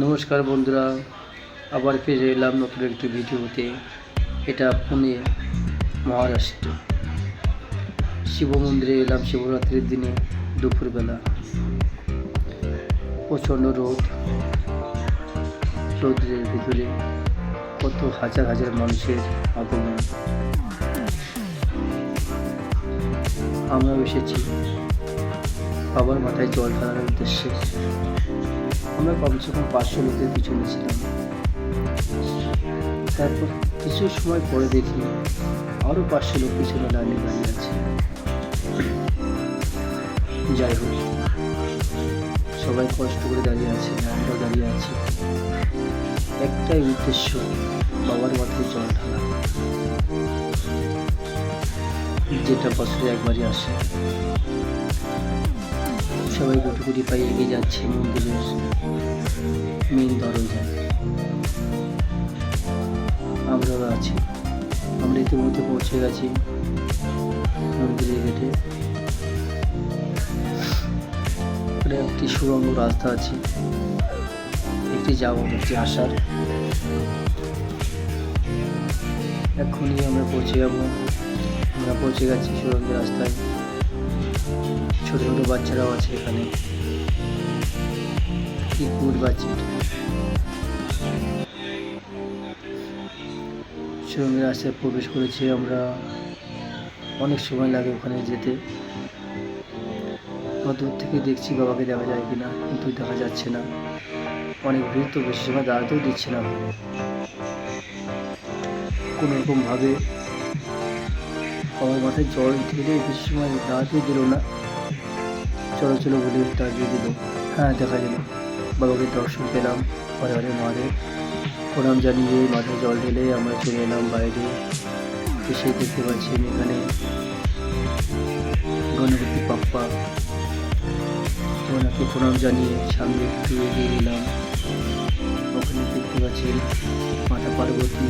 নমস্কার বন্ধুরা, আবার ফিরে এলাম নতুন একটি ভিডিওতে। এটা পুনে, মহারাষ্ট্র। শিব মন্দিরে এলাম শিবরাত্রির দিনে দুপুরবেলা। প্রচণ্ড রৌদ্রের ভিতরে কত হাজার হাজার মানুষের আগমন। আমরাও এসেছি বাবার মাথায় জল ঢালার উদ্দেশ্যে। আমরা কমসে কম 500 লোকের পিছনে ছিলাম। তারপর কিছু সময় পরে দেখি আরও 500 লোক পিছনে লাইনে দাঁড়িয়ে আছে। যাই হোক, সবাই কষ্ট করে দাঁড়িয়ে আছে, আমরাও দাঁড়িয়ে আছি। একটাই উদ্দেশ্য, বাবার মাথায় জল ঢালা, যেটা বছরে একবারই আসে। সবাই গুটি পায়ে এগিয়ে যাচ্ছে মন্দিরের মেন দরজায়। আমরাও আছি। আমরা ইতিমধ্যে পৌঁছে গেছি মন্দিরের গেটে। একটি সুড়ঙ্গ রাস্তা আছে, একটি যাওয়ার, একটি আসার। এখনই আমরা পৌঁছে যাব। আমরা পৌঁছে গেছি সুড়ঙ্গের রাস্তায়। ছোট ছোট বাচ্চারাও আছে এখানে। কি গুড বাচ্চা! সুড়ঙ্গের রাস্তায় প্রবেশ করেছি আমরা। অনেক সময় লাগে ওখানে যেতে। দূর থেকে দেখছি বাবাকে দেখা যায় কিনা, কিন্তু দেখা যাচ্ছে না। অনেক ভিড় তো, বেশি সময় দাঁড়াতেও দিচ্ছে না। কোনোরকমভাবে বাবার মাথায় জল ঢেলে বেশি সময় দাঁড়াতেও দিল না। চলো চলো বলে দাঁড়িয়ে দিল। হ্যাঁ, দেখা গেল বাবাকে দর্শন পেলাম। হরে হরে মহাদেব প্রণাম জানিয়ে মাথায় জল ঢেলে আমরা চলে এলাম বাইরে। এসে দেখতে পাচ্ছেন এখানে গণপতি বাপ্পা। ওনাকে প্রণাম জানিয়ে সামনে একটু এগিয়ে গেলাম। ওখানে দেখতে পাচ্ছেন মাতা পার্বতী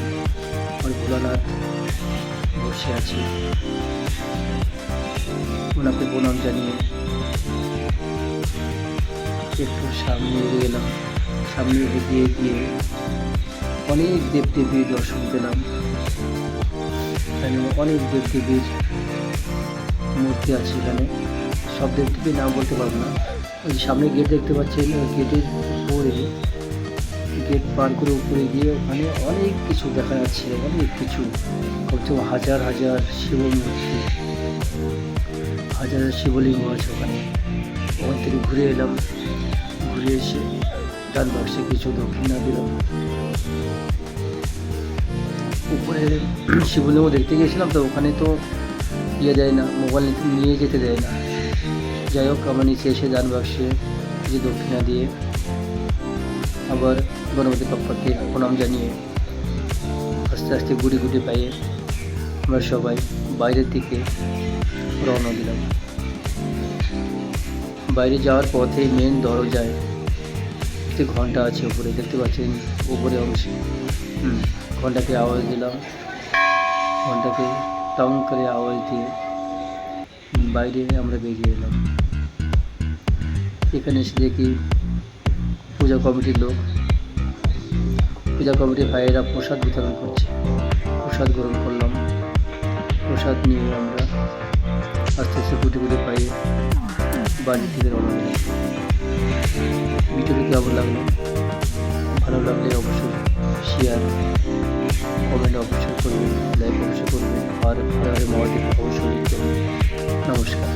আর ভোলানাথ বসে আছে। ওনাকে প্রণাম জানিয়ে একটু সামনে এগিয়ে গেলাম। সামনে এগিয়ে গিয়ে অনেক দেবদেবীর দর্শন পেলাম। এখানে অনেক দেবদেবীর মূর্তি আছে। এখানে সব দেবদেবীর নাম বলতে পারবো না। ওই সামনে গেট দেখতে পাচ্ছেন, ওই গেটের উপরে, গেট পার করে উপরে গিয়ে ওখানে অনেক কিছু দেখা যাচ্ছে। অনেক কিছু, কমসে হাজার হাজার শিব মূর্তি, হাজার শিবলিঙ্গ আছে ওখানে। ওখান থেকে ঘুরে এলাম। ঘুরে এসে ডান বাক্সে কিছু দক্ষিণা দিলাম। উপরে শিবলিঙ্গ দেখতে গিয়েছিলাম, তো ওখানে তো দেয় না, মোবাইল নিয়ে যেতে দেয় না। যাই হোক, আমরা নিচে এসে ডান বাক্সে কিছু দক্ষিণা দিয়ে আবার গণপতি বাপ্পাকে প্রণাম জানিয়ে আস্তে আস্তে গুটি পায়ে আমরা সবাই বাইরের দিকে রওনা দিলাম। বাইরে যাওয়ার পথে মেন দরজায় একটি ঘন্টা আছে উপরে, দেখতে পাচ্ছেন উপরে অংশে। ঘন্টাকে আওয়াজ দিলাম। ঘন্টাকে টং করে আওয়াজ দিয়ে বাইরে আমরা বেরিয়ে এলাম। এখানে এসে দেখি পূজা কমিটির লোক, পূজা কমিটির ভাইয়েরা প্রসাদ বিতরণ করছে। প্রসাদ গ্রহণ করলাম। প্রসাদ নিয়ে আমরা আস্তে আস্তে গুটি পায়ে বাড়ি থেকে রওনা দিলাম। ভিডিওটি কেমন লাগলো? ভালো লাগলে অবশ্যই শেয়ার, কমেন্ট অবশ্যই করবেন, লাইক অবশ্যই করবেন, আর মহাদেব অবশ্যই লিখবেন। নমস্কার।